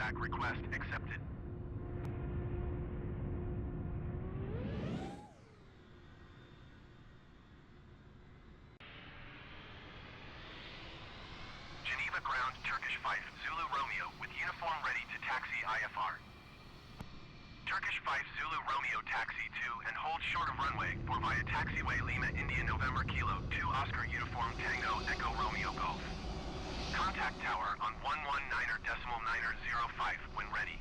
pushback request accepted. Geneva ground, Turkish 5, Zulu Romeo, with uniform ready to taxi IFR. Turkish 5, Zulu Romeo, taxi 2 and hold short of runway for via taxiway Lima India November Kilo 2 Oscar Uniform Tango Echo Romeo Golf. Contact tower on 119.905 when ready.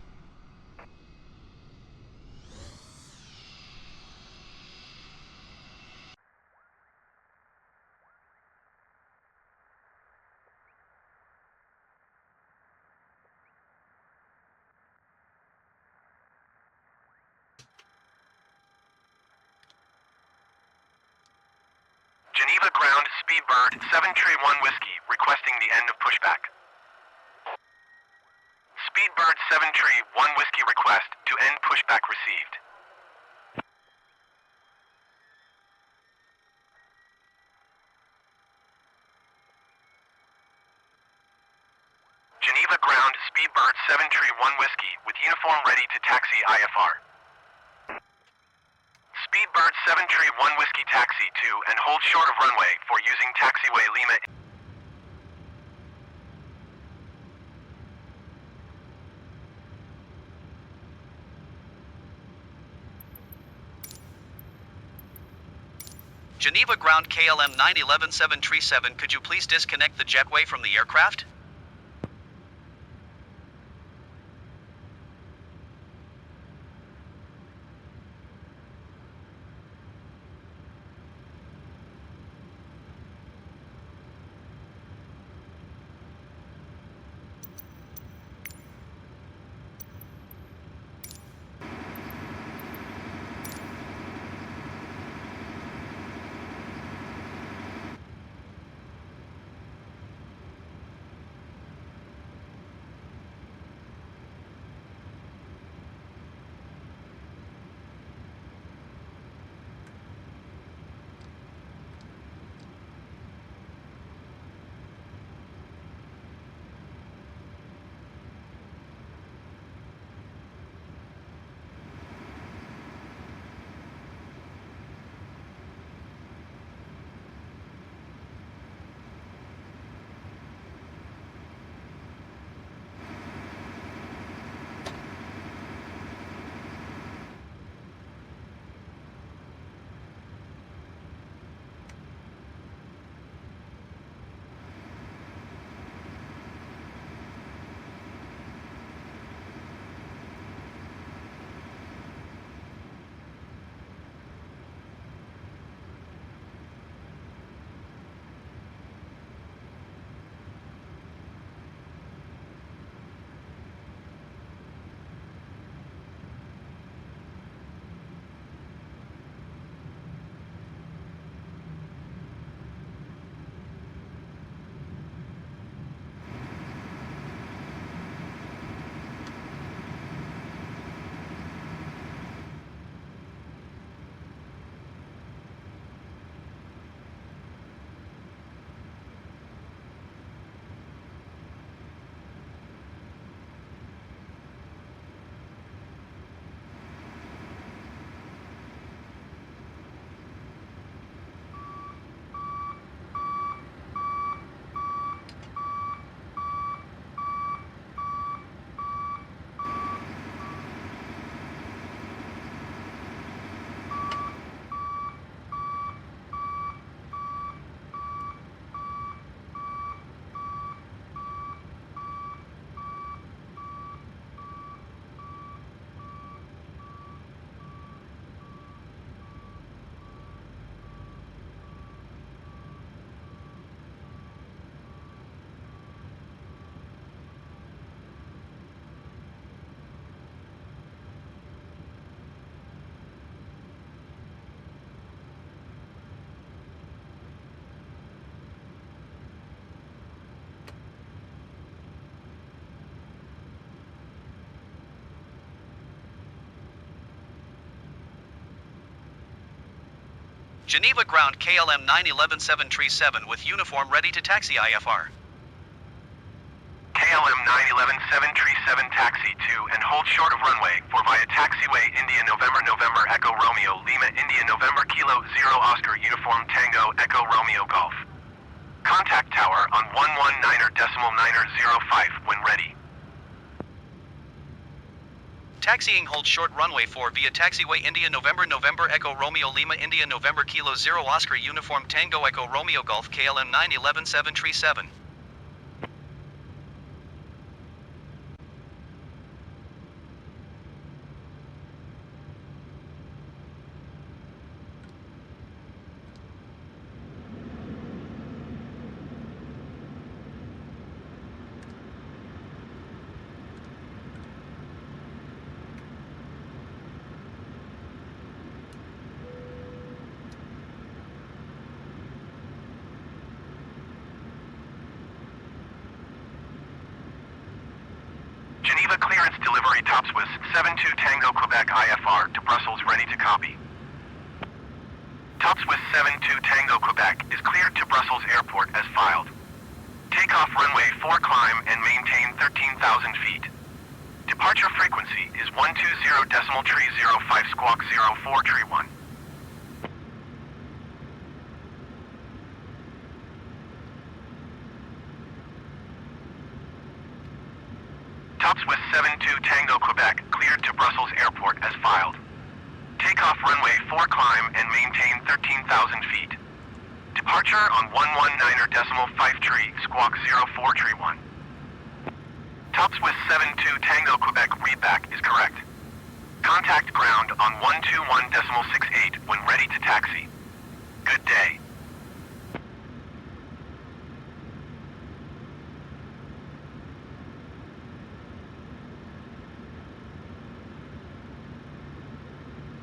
Geneva ground, Speedbird, 7 Tree 1 Whiskey, requesting the end of pushback. Speedbird 7 Tree 1 Whiskey request to end pushback received. Geneva ground, Speedbird 7 Tree 1 Whiskey, with uniform ready to taxi IFR. Speedbird 7 Tree 1 Whiskey taxi 2 and hold short of runway for using taxiway Lima. Geneva ground KLM 911 737, could you please disconnect the jetway from the aircraft? Geneva ground KLM 911 737 with uniform ready to taxi IFR. KLM KLM 911 737 taxi to and hold short of runway for via taxiway India November November Echo Romeo Lima India November Kilo 0 Oscar Uniform Tango Echo Romeo Golf. Contact tower on 119.905 when ready. Taxiing hold short runway 4 via taxiway India November November Echo Romeo Lima India November Kilo 0 Oscar Uniform Tango Echo Romeo Golf KLM 911 737. Geneva clearance delivery top Swiss 72 Tango Quebec IFR to Brussels ready to copy. Top Swiss 72 Tango Quebec is cleared to Brussels Airport as filed. Takeoff runway 4 climb and maintain 13,000 feet. Departure frequency is 120.305 squawk 0431. Top Swiss 72 Tango Quebec cleared to Brussels Airport as filed. Takeoff runway 4 climb and maintain 13,000 feet. Departure on 119.53 squawk 0431. Top Swiss 72 Tango Quebec readback is correct. Contact ground on 121.68 when ready to taxi. Good day.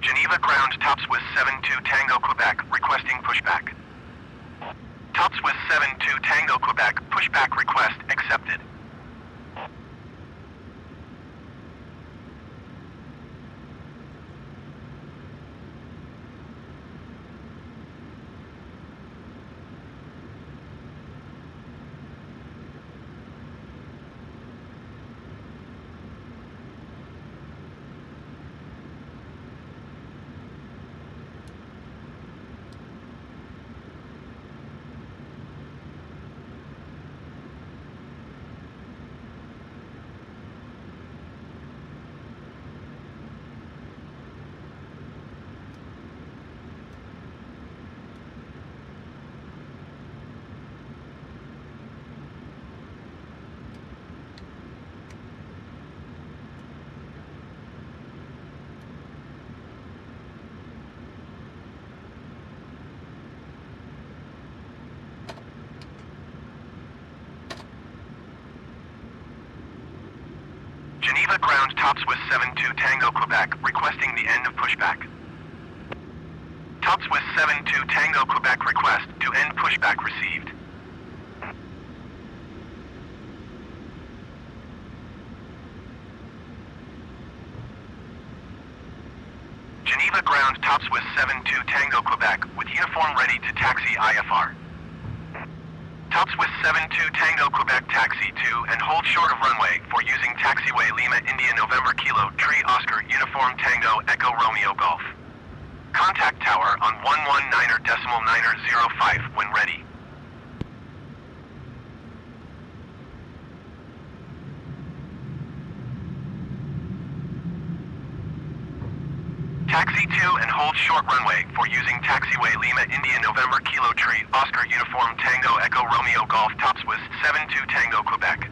Geneva ground Top Swiss 72 Tango Quebec requesting pushback. Top Swiss 72 Tango Quebec pushback request accepted. Geneva ground Top Swiss 72 Tango Quebec requesting the end of pushback. Top Swiss 72 Tango Quebec request to end pushback received. Geneva ground Top Swiss 72 Tango Quebec with uniform ready to taxi IFR. Top Swiss 72 Tango Quebec taxi to and hold short of runway for using taxiway Lima India November Kilo Tree Oscar Uniform Tango Echo Romeo Golf. Contact tower on 119.905 when ready. Taxi to and hold short runway for using taxiway Lima India November Kilo Tree Oscar Uniform Tango Echo Romeo Golf Top Swiss 72 Tango Quebec.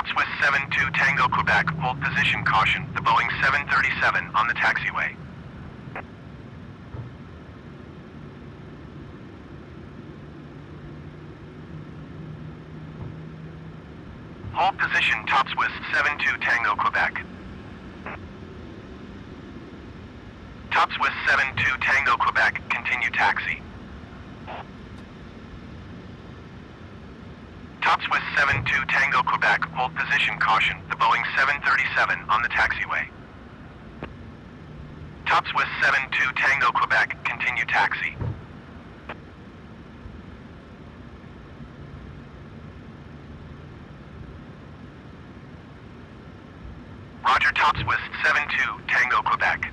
Top Swiss 72 Tango Quebec, hold position, caution, the Boeing 737 on the taxiway. Hold position, Top Swiss 72 Tango Quebec. Top Swiss 72 Tango Quebec, continue taxi. Top Swiss 72 Tango Quebec, hold position, caution, the Boeing 737 on the taxiway. Top Swiss 72 Tango Quebec, continue taxi. Roger, Top Swiss 72 Tango Quebec.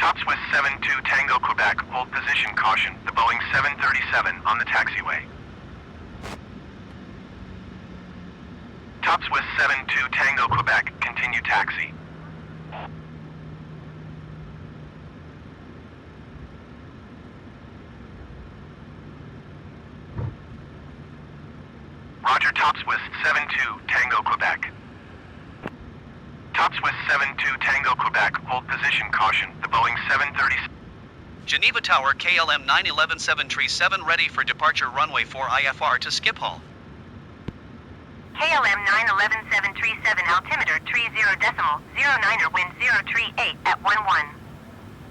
Top Swiss 72 Tango Quebec, hold position, caution, the Boeing 737 on the taxiway. Top Swiss 72 Tango Quebec, continue taxi. Roger, Top Swiss 72 Tango Quebec. Top Swiss 72 Tango Quebec, hold position, caution, the Boeing 737. Geneva Tower KLM 911 737 ready for departure runway 4 IFR to Schiphol. KLM 911 737 altimeter 30.09er wind 038 at 11.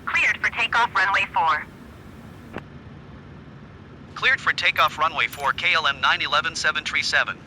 Cleared for takeoff runway 4. Cleared for takeoff runway 4 KLM 911 737.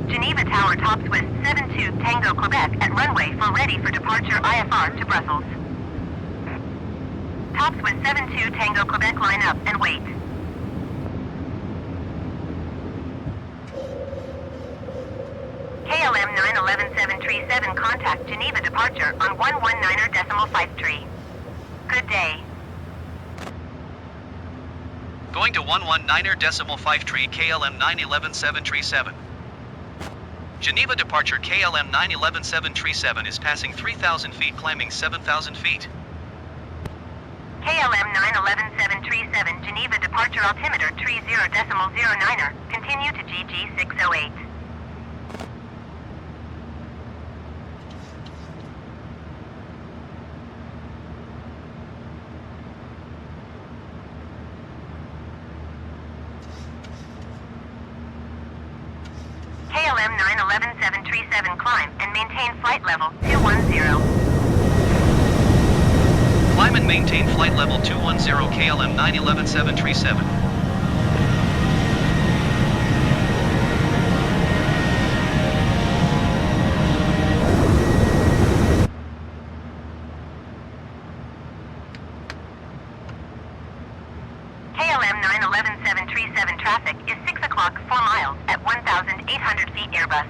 Geneva Tower Top Swiss 72 Tango Quebec at runway 4 ready for departure IFR to Brussels. Top Swiss 72 Tango Quebec line up and wait. KLM 911 737 contact Geneva departure on 119.53. Good day. Going to 119.53 KLM 911 737. Geneva departure KLM 911 737 is passing 3,000 feet, climbing 7,000 feet. KLM 911 737 Geneva departure altimeter 30.09er. Continue to GG 608. KLM 911 737 climb and maintain flight level 210. Climb and maintain flight level 210 KLM 911 737. KLM 911 800 feet Airbus.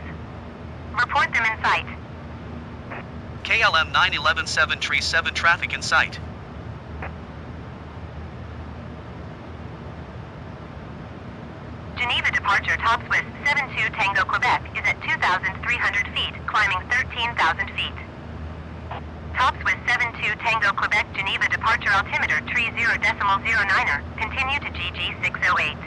Report them in sight. KLM 911-737 traffic in sight. Geneva departure top Swiss 72 Tango Quebec is at 2,300 feet, climbing 13,000 feet. Top Swiss 72 Tango Quebec Geneva departure altimeter 30.09er, continue to GG 608.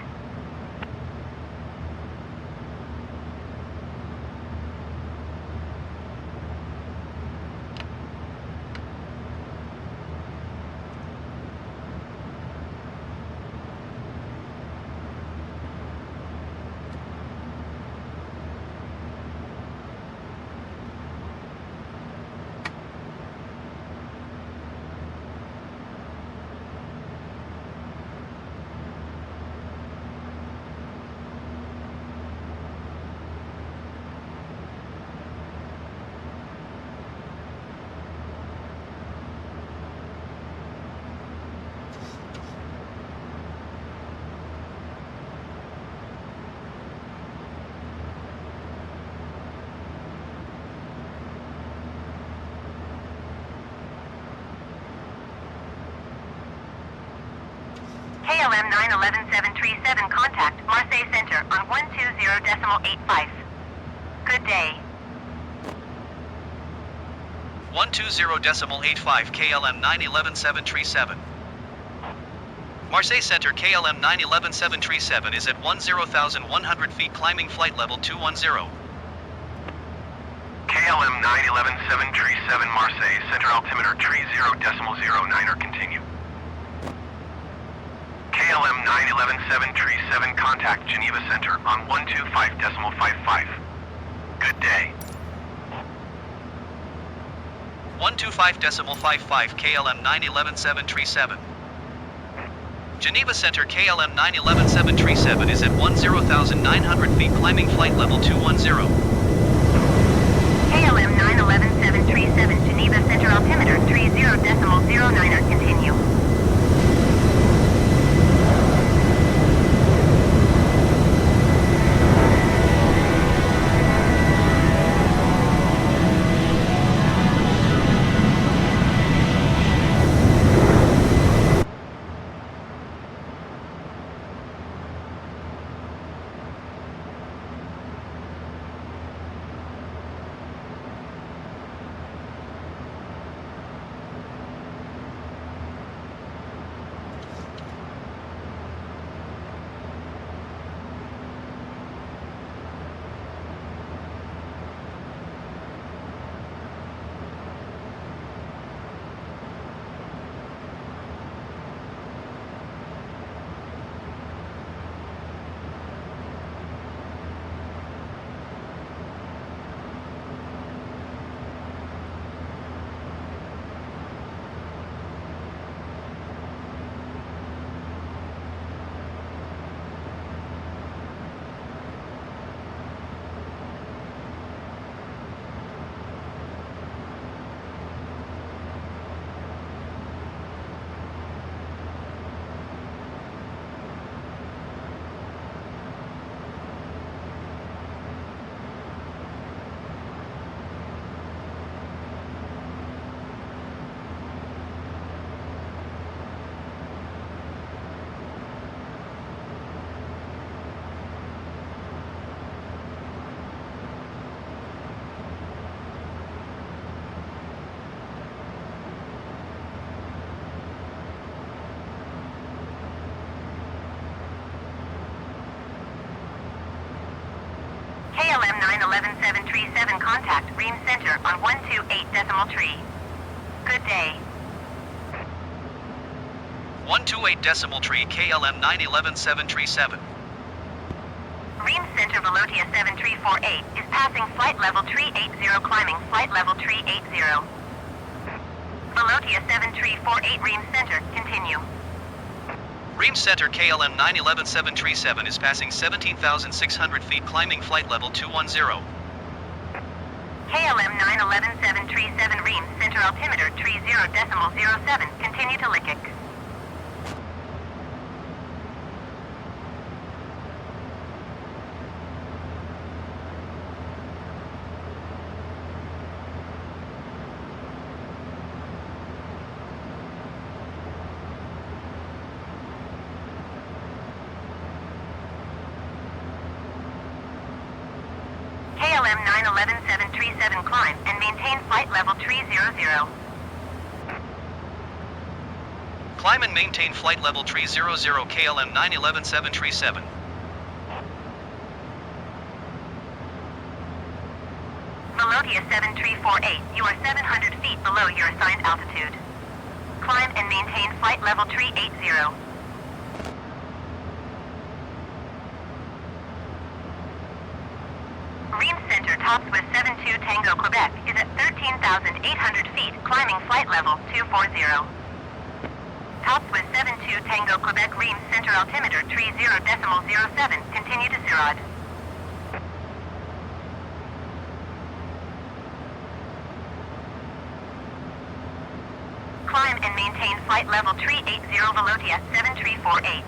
KLM 911-737 contact Marseille Center on 120.85. Good day. 120.85 KLM 911-737. Marseille Center KLM 911-737 is at 10,100 feet climbing flight level 210. KLM 911-737 Marseille, center altimeter 30.09er, continue. KLM 911-737 contact Geneva Center on 125.55. Good day. 125.55 KLM 911-737. Geneva Center KLM 911-737 is at 10,900 feet climbing flight level 210. KLM 911-737 Geneva Center altimeter 30.09er, continue. KLM 911-737 contact Ream Center on 128.3. Good day. 128.3 KLM 911-737. Ream Center Velotia 7348 is passing flight level 380, climbing flight level 380. Velotia 7348 Ream Center, continue. Ream Center KLM 911-737 is passing 17,600 feet climbing flight level 210. KLM 911-737 Ream Center altimeter 30.07, continue to Lickik. 911-737 climb and maintain flight level 300. Climb and maintain flight level 300 KLM 911-737. Melodia 7348, you are 700 feet below your assigned altitude. Climb and maintain flight level 380. Ream Center tops with 72 Tango Quebec is at 13,800 feet, climbing flight level 240. Tops with 72 Tango Quebec Ream Center altimeter 30.07, continue to Sirod. Climb and maintain flight level 380 Velotia 7348.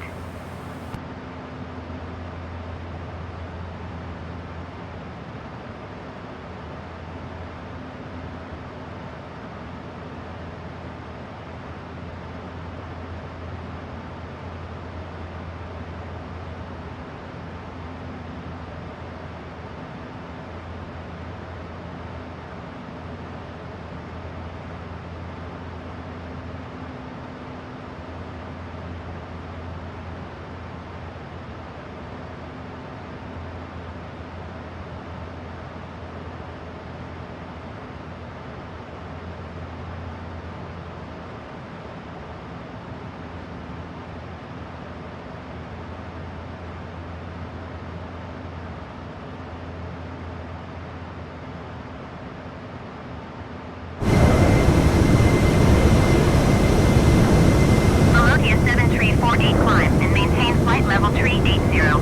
Melodia 7348 climb and maintain flight level 380.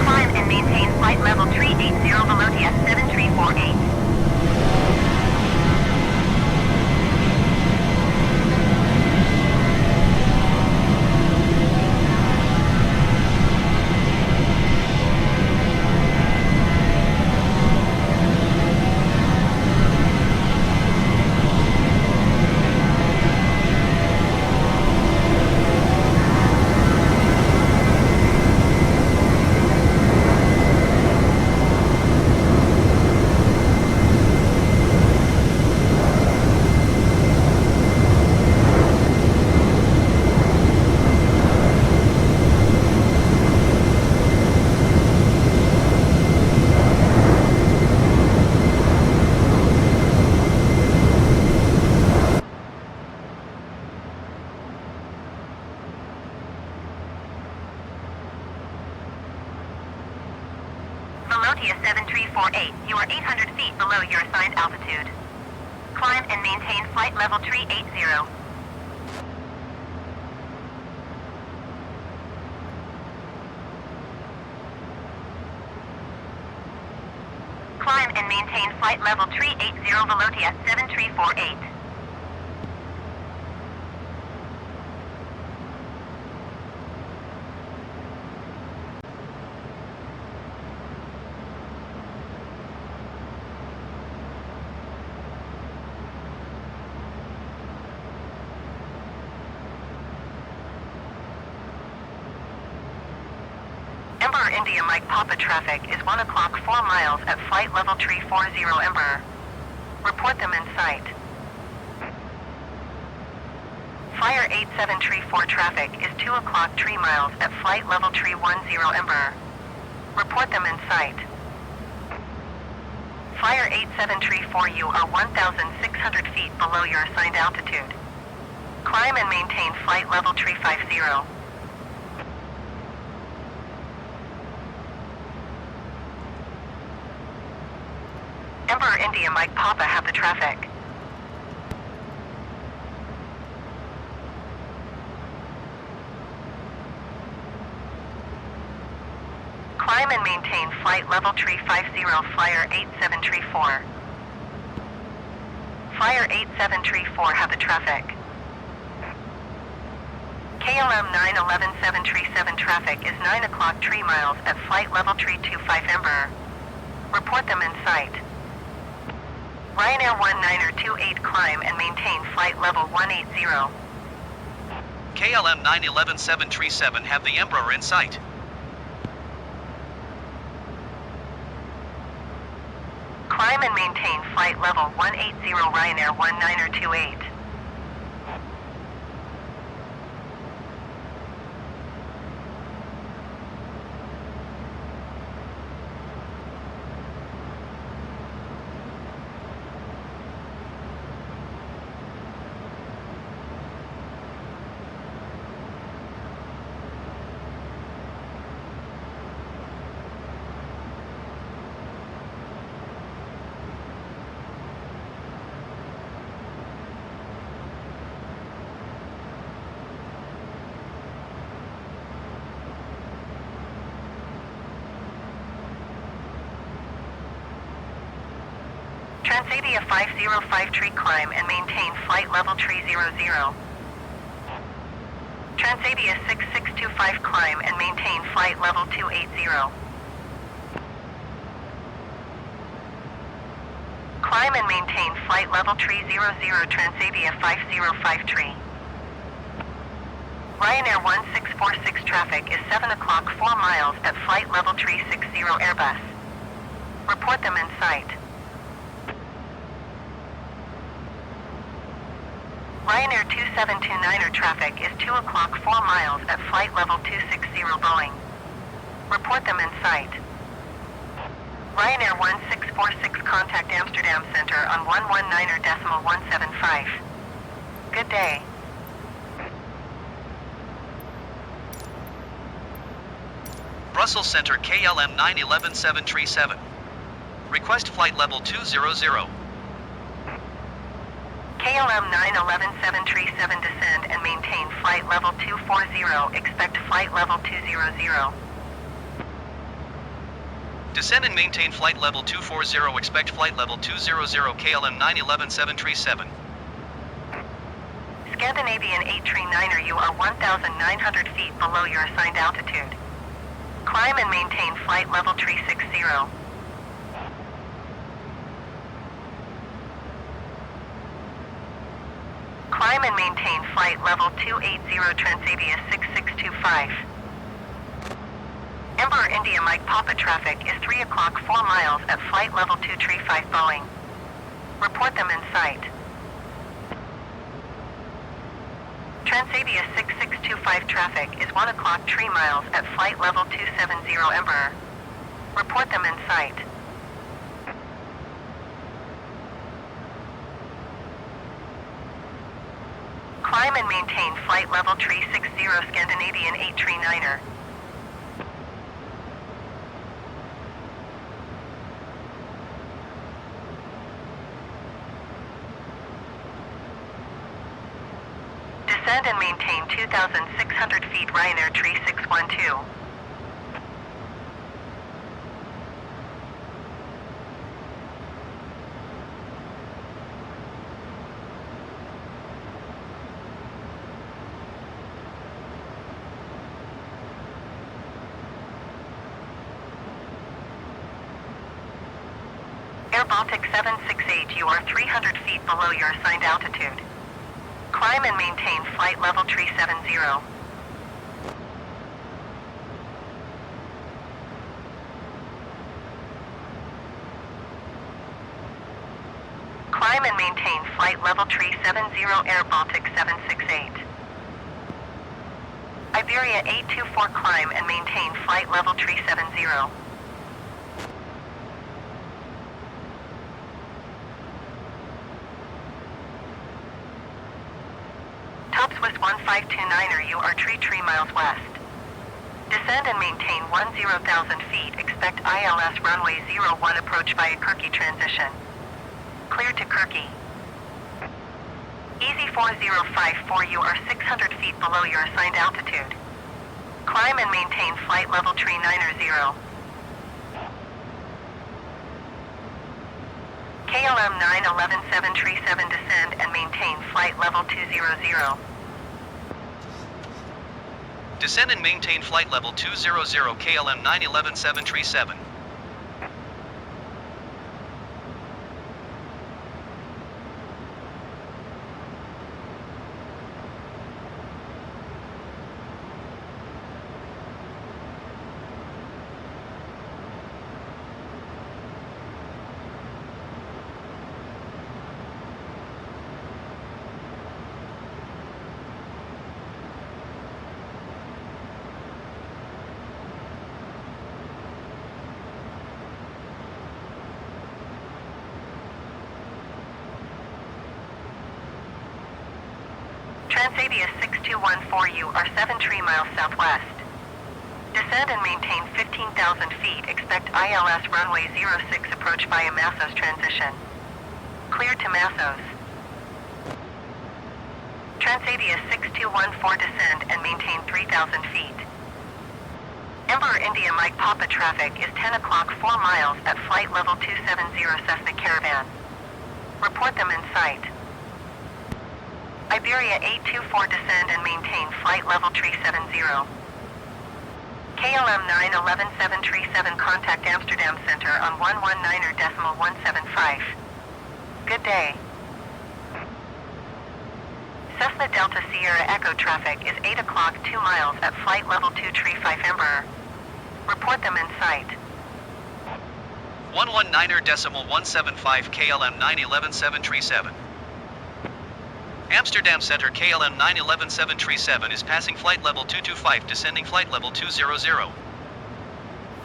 Climb and maintain flight level 380 Velotia 7348. Melodia 7348, you are 800 feet below your assigned altitude. Climb and maintain flight level 380. Climb and maintain flight level 380 Velotia 7348. Emperor India Mike Papa traffic is 1 o'clock 4 miles at flight level 340 Emperor. Report them in sight. Fire 8734 traffic is 2 o'clock 3 miles at flight level 310 Emperor. Report them in sight. Fire 8734, you are 1,600 feet below your assigned altitude. Climb and maintain flight level 350. Emperor India Mike Papa have the traffic. Climb and maintain flight level 350, Flyer 8734. Flyer 8734 have the traffic. KLM 911-737 traffic is 9 o'clock 3 miles at flight level 325 Emperor. Report them in sight. Ryanair 1928 climb and maintain flight level 180. KLM 911-737 have the Emperor in sight. Climb and maintain flight level 180 Ryanair 1928. Transadia 505 climb and maintain flight level 300. Transadia 6625 climb and maintain flight level 280. Climb and maintain flight level 300 Transadia 5053. Ryanair 1646 traffic is 7 o'clock 4 miles at flight level 360 Airbus. Report them in sight. Ryanair 2729er traffic is 2 o'clock 4 miles at flight level 260 Boeing. Report them in sight. Ryanair 1646 contact Amsterdam Center on 119.175. Good day. Brussels Center KLM 911-737. Request flight level 200. KLM 911-737 descend and maintain flight level 240. Expect flight level 200. Descend and maintain flight level 240. Expect flight level 200 KLM 911-737. Scandinavian 839er, you are 1,900 feet below your assigned altitude. Climb and maintain flight level 360. Climb and maintain flight level 280 Transavia 6625. Emperor India Mike Papa traffic is 3 o'clock 4 miles at flight level 235 Boeing. Report them in sight. Transavia 6625 traffic is 1 o'clock 3 miles at flight level 270 Emperor. Report them in sight. Climb and maintain flight level 360 Scandinavian 839er. Descend and maintain 2,600 feet Ryanair 3612. Air Baltic 768, you are 300 feet below your assigned altitude. Climb and maintain flight level 370. Climb and maintain flight level 370 Air Baltic 768. Iberia 824 climb and maintain flight level 370. Swiss 1529er, you are 3 miles west. Descend and maintain 10,000 feet. Expect ILS runway 01 approach via Kirky transition. Clear to Kirky. Easy 4054, you are 600 feet below your assigned altitude. Climb and maintain flight level 390. KLM 911-737 descend and maintain flight level 200. Descend and maintain flight level 200 KLM 911-737. Transavia 6214, you are 73 miles southwest. Descend and maintain 15,000 feet. Expect ILS runway 06 approach via Massos transition. Clear to Massos. Transavia 6214, descend and maintain 3,000 feet. Emperor India Mike Papa traffic is 10 o'clock 4 miles at flight level 270 Cessna Caravan. Report them in sight. Iberia 824, descend and maintain flight level 370. KLM 911737, contact Amsterdam Center on 119.175. Good day. Cessna Delta Sierra Echo traffic is 8 o'clock 2 miles at flight level 235 Emperor. Report them in sight. 119.175 KLM 911737. Amsterdam Center KLM 911737 is passing flight level 225, descending flight level 200.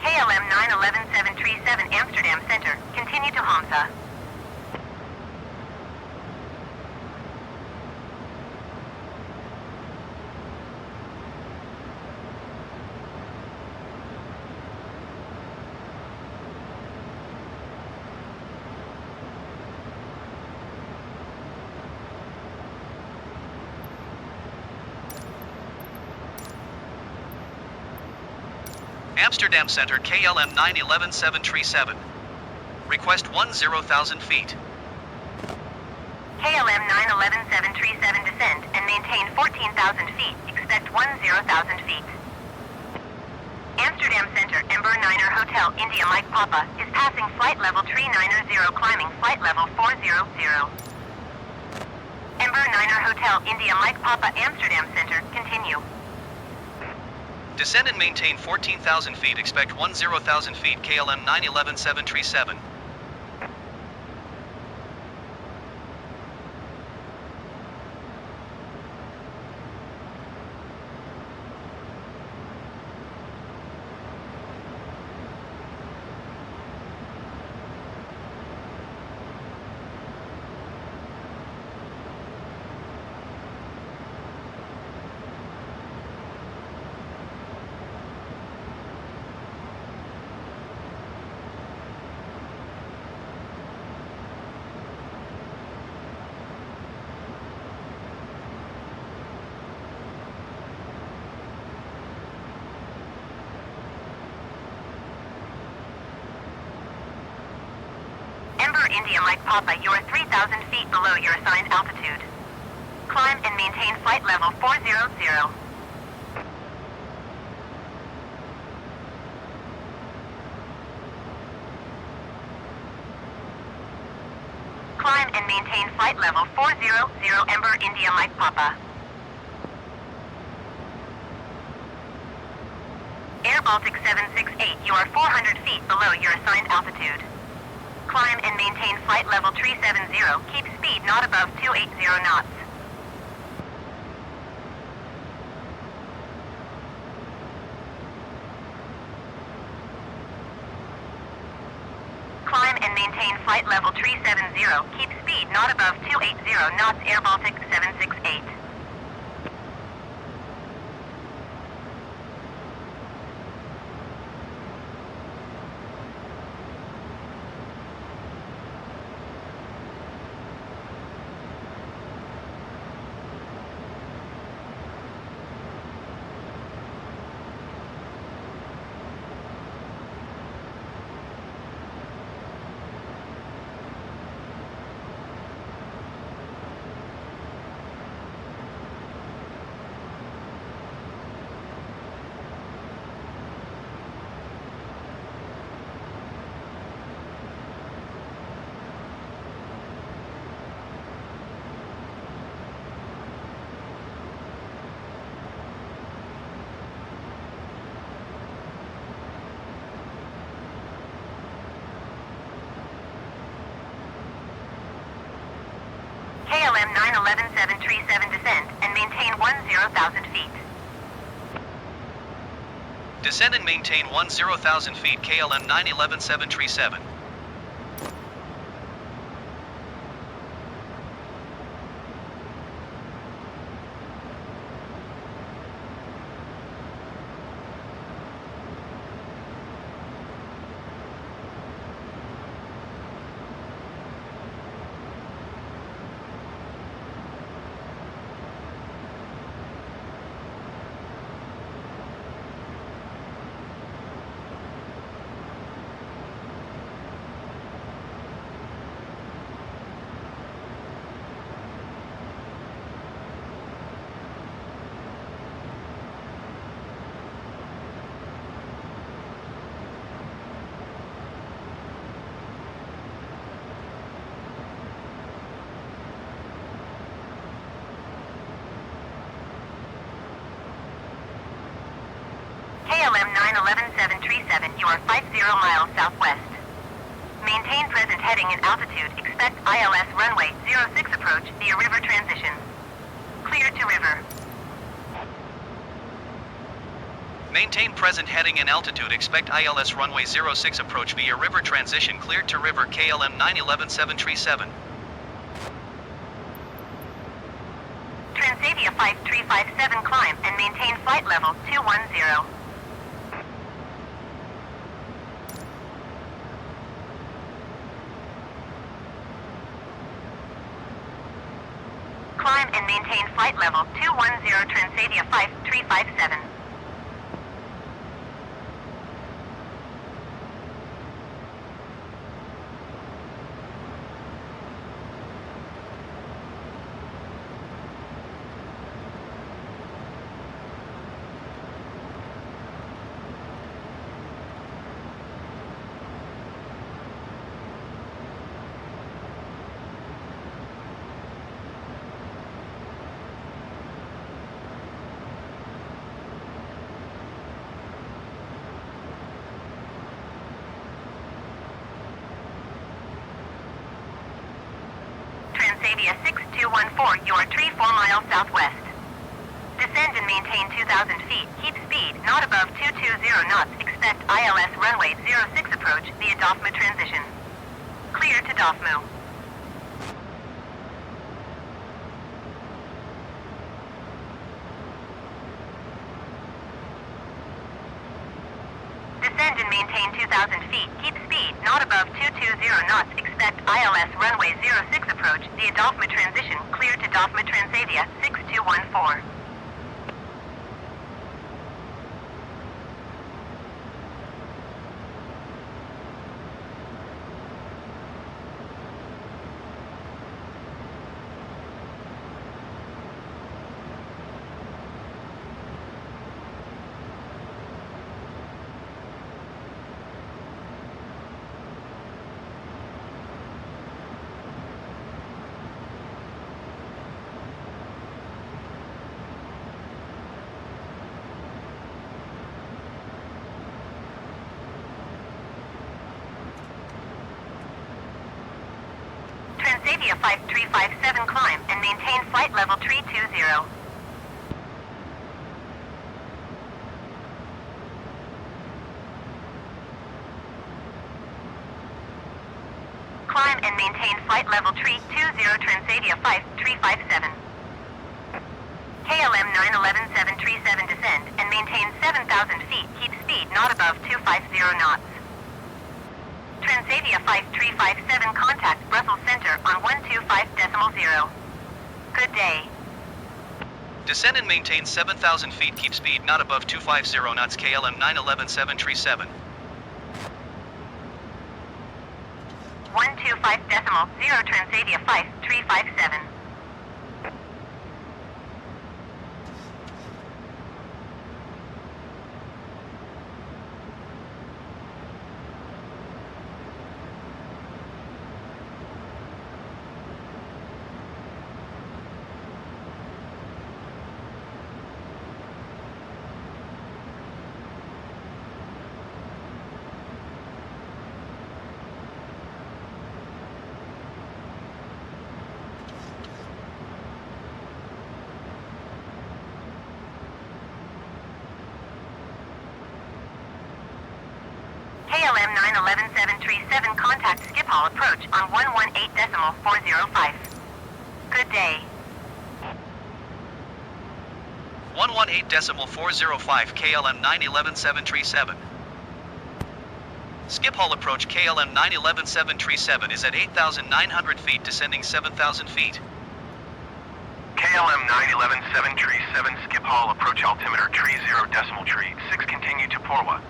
KLM 911737, Amsterdam Center, continue to Hamza. Amsterdam Center KLM 911737. Request 10,000 feet. KLM 911737, descend and maintain 14,000 feet. Expect 10,000 feet. Amsterdam Center, Ember Niner Hotel, India Mike Papa, is passing flight level 390, climbing flight level 400. Ember Niner Hotel, India Mike Papa, Amsterdam Center, continue. Descend and maintain 14,000 feet. Expect 10,000 feet. KLM 911737. India Mike Papa, you are 3,000 feet below your assigned altitude. Climb and maintain flight level 400. Climb and maintain flight level 400, Ember India Mike Papa. Air Baltic 768, you are 400 feet below your assigned altitude. Climb and maintain flight level 370. Keep speed not above 280 knots. Climb and maintain flight level 370. Keep speed not above 280 knots. Air Baltic 768. KLM 911737, descend and maintain 10,000 feet. Descend and maintain 10,000 feet. KLM 911737. you are 50 miles southwest. Maintain present heading and altitude. Expect ILS runway 06 approach via river transition. Clear to river. Maintain present heading and altitude. Expect ILS runway 06 approach via river transition. Cleared to river. KLM 911-737. Transavia 5357 climb and maintain flight level 210. Climb and maintain flight level 210 Transavia 5357. Transavia 6214, you are 34 miles southwest. Descend and maintain 2,000 feet. Keep speed not above 220 knots. Expect ILS runway 06 approach via DOFMU transition. Clear to DOFMU. Descend and maintain 2,000 feet. Keep speed not above 220 knots. Expect ILS runway 06 approach via DOFMU transition. Clear to DOFMU Transavia 6214. Transavia 5357 climb and maintain flight level 320. Climb and maintain flight level 320 Transavia 5357. KLM 911-737 descend and maintain 7,000 feet. Keep speed not above 250 knots. Transavia 5357 contact Brussels Center on 125.0. Good day. Descend and maintain 7,000 feet. Keep speed not above 250 knots. KLM 911-737. 125.0 Transavia 5357. KLM 911-737 contact Schiphol approach on 118.405. Good day. 118.405 KLM 911-737. Schiphol approach KLM 911-737 is at 8,900 feet, descending 7,000 feet. KLM 911-737 Schiphol approach altimeter 30.6 continue to Porwa.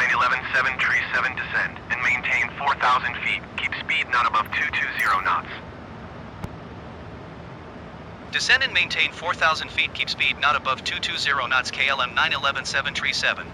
911-737 descend and maintain 4,000 feet. Keep speed not above 220 knots. Descend and maintain 4,000 feet. Keep speed not above 220 knots. KLM 911-737.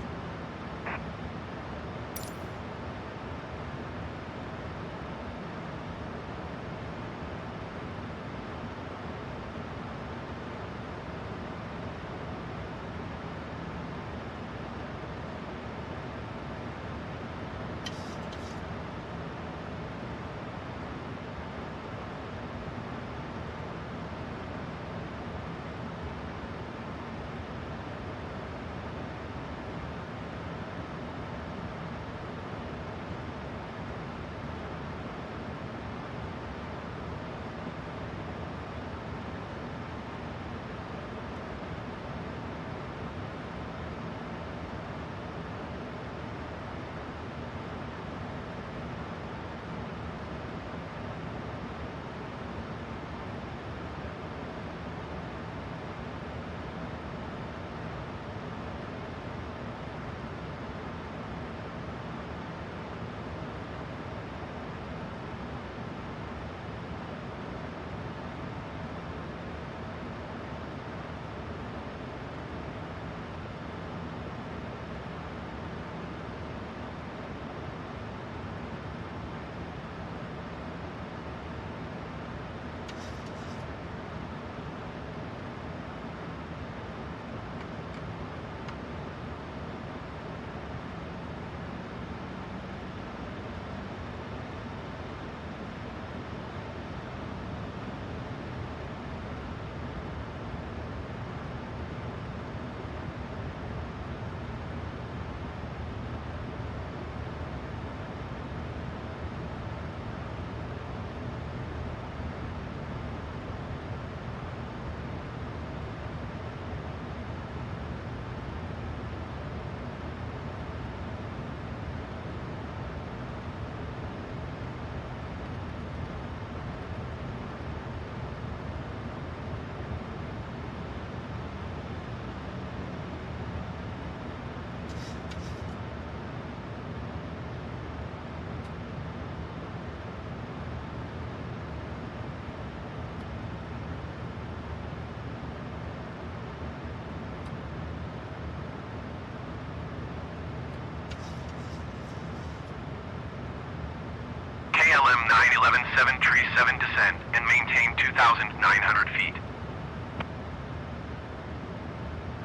KLM 911-737 descend and maintain 2,900 feet.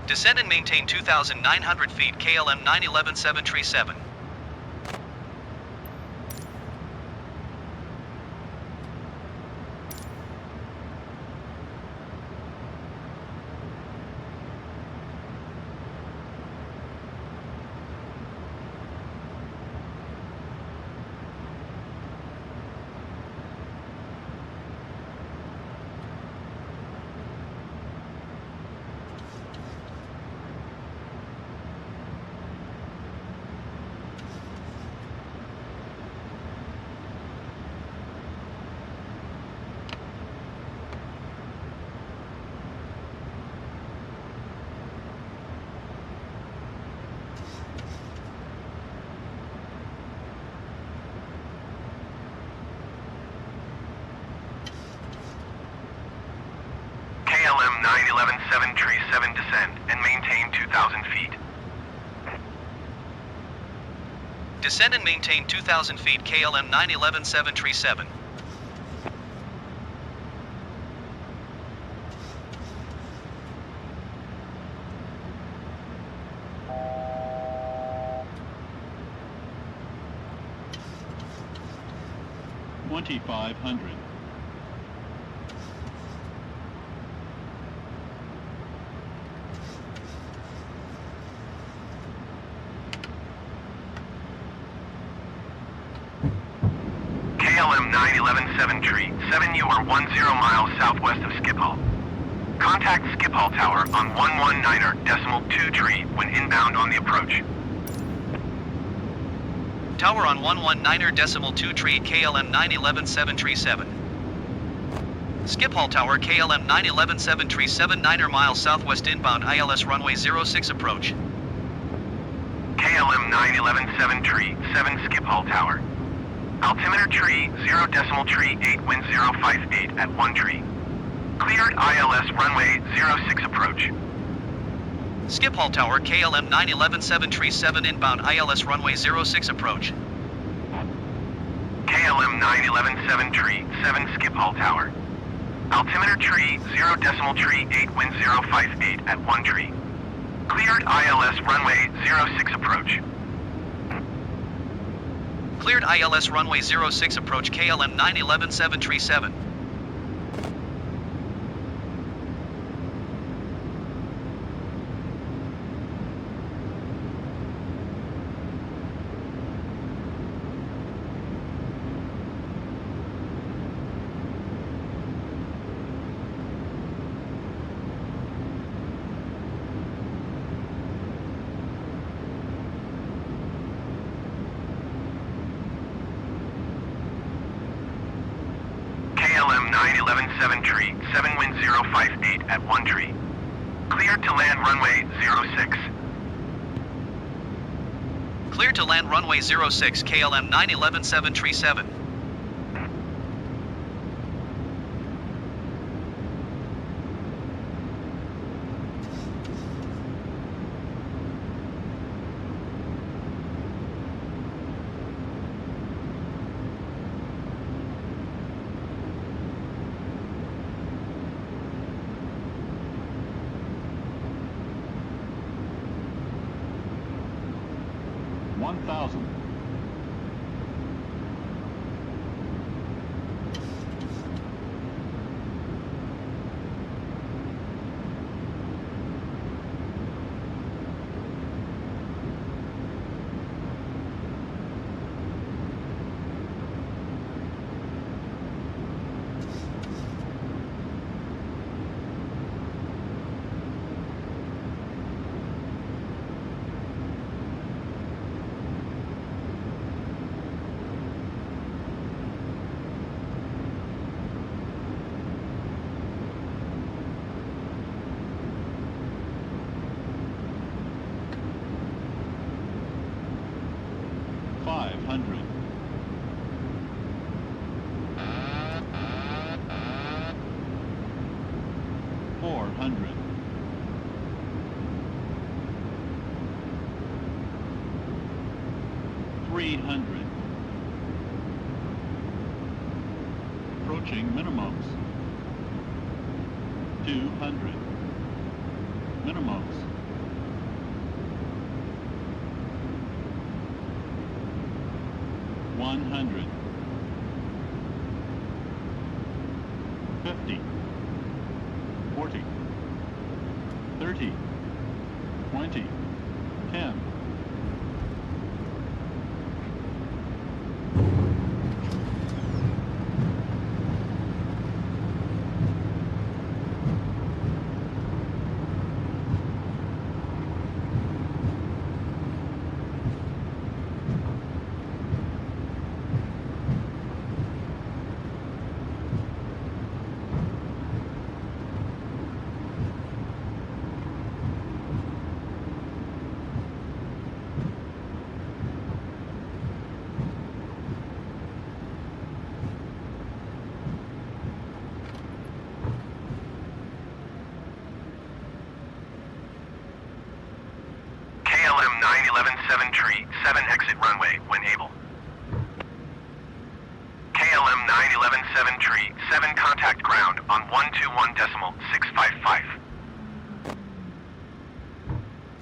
Descend and maintain 2,900 feet. KLM 911-737. KLM 911-737 descend and maintain 2,000 feet. Descend and maintain 2,000 feet. KLM 911-737. $2,500. KLM 911-7 you are 10 miles southwest of Schiphol. Contact Schiphol Tower on 119.2 tree when inbound on the approach. Tower on 119.2 tree. KLM 911-737. Schiphol Tower. KLM 911-737 9 miles southwest inbound ILS runway 06 approach. KLM 9117 tree 7 Schiphol Tower. Altimeter tree 0 decimal tree 8 wind 058 at 1 tree. Cleared ILS runway 06 approach. Schiphol Tower KLM 9117 tree 7 inbound ILS runway 06 approach. KLM 9117 tree 7 Schiphol Tower. Altimeter tree 0 decimal tree 8 wind 058 at 1 tree. Cleared ILS runway 06 approach. Cleared ILS runway 06 approach KLM 9117 tree 7. KLM 9117 tree 7 wind 058 at 1 tree. Cleared to land runway 06. Cleared to land runway 06 KLM 9117 tree 7. Approaching minimums. 200. Minimums. 100. 50. 40. 30. 20. 10. KLM 9117 tree 7 exit runway when able. KLM 9117 tree 7 contact ground on 121.655.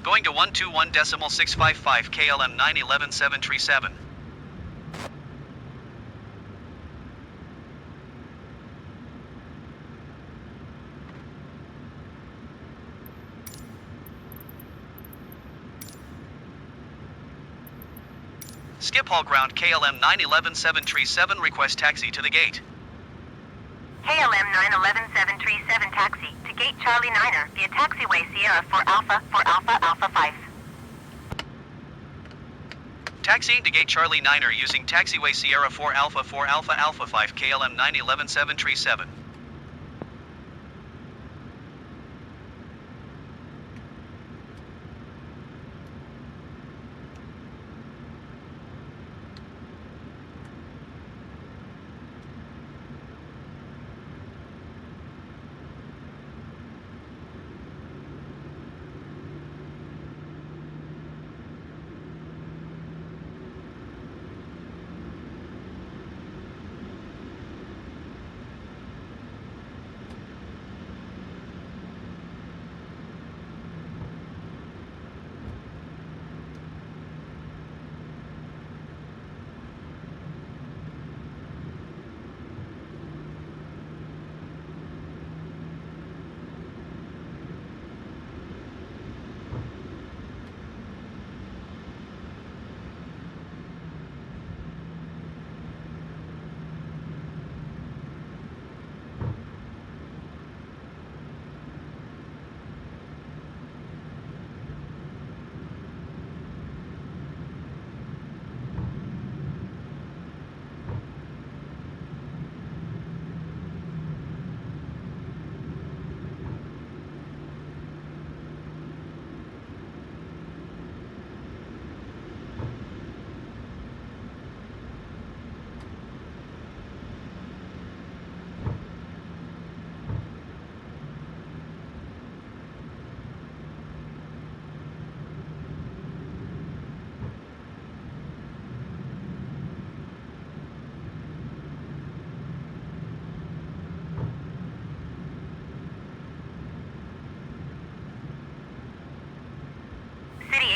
Going to 121.655 KLM 9117 tree 7. Schiphol ground KLM 9117 tree 7 request taxi to the gate. KLM 9117 tree 7 taxi to gate Charlie 9er via taxiway Sierra 4 Alpha Alpha 5. Taxiing to gate Charlie 9er using taxiway Sierra 4 Alpha 5 KLM 9117 tree 7.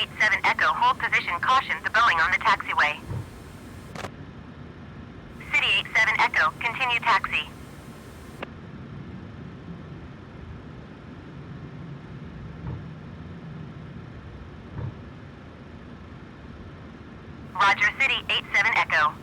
87 Echo, hold position, caution the Boeing on the taxiway. City 87 Echo, continue taxi. Roger, City 87 Echo.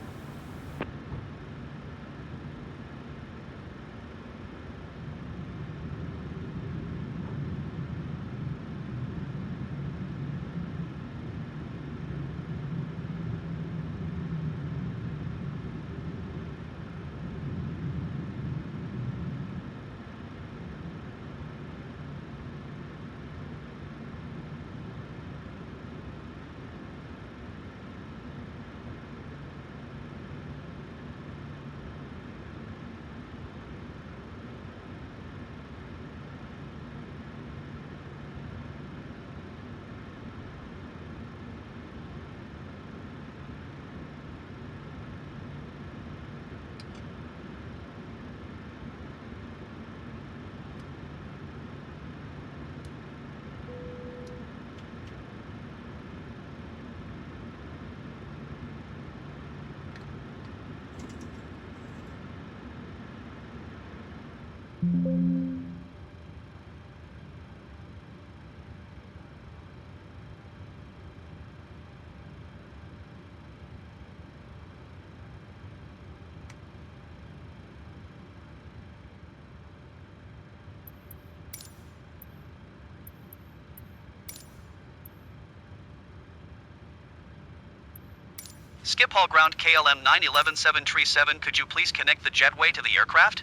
Schiphol ground KLM 911-737, could you please connect the jetway to the aircraft?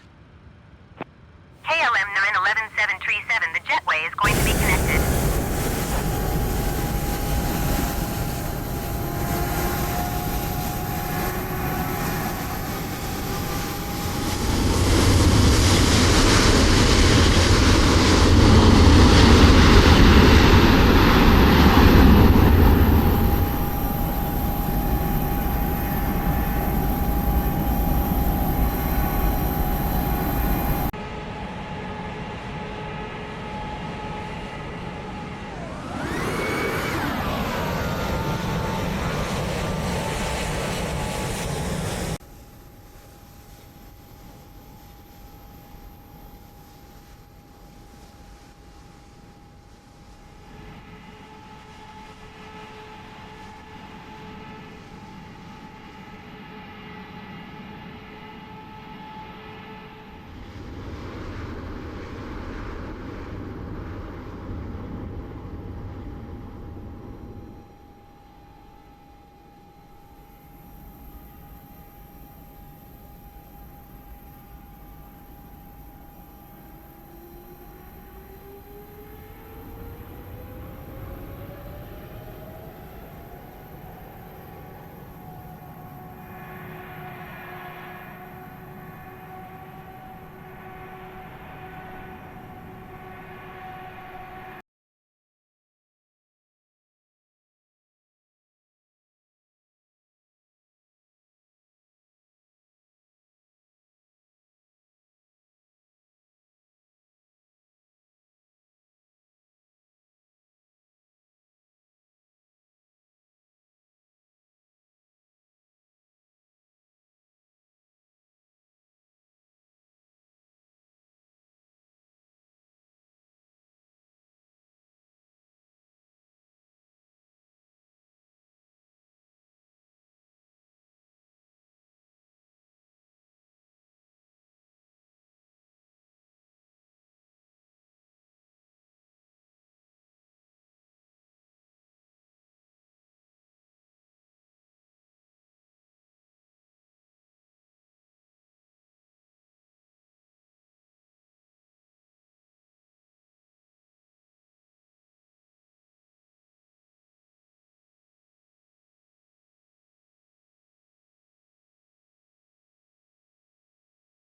KLM 911-737, the jetway is going to be connected.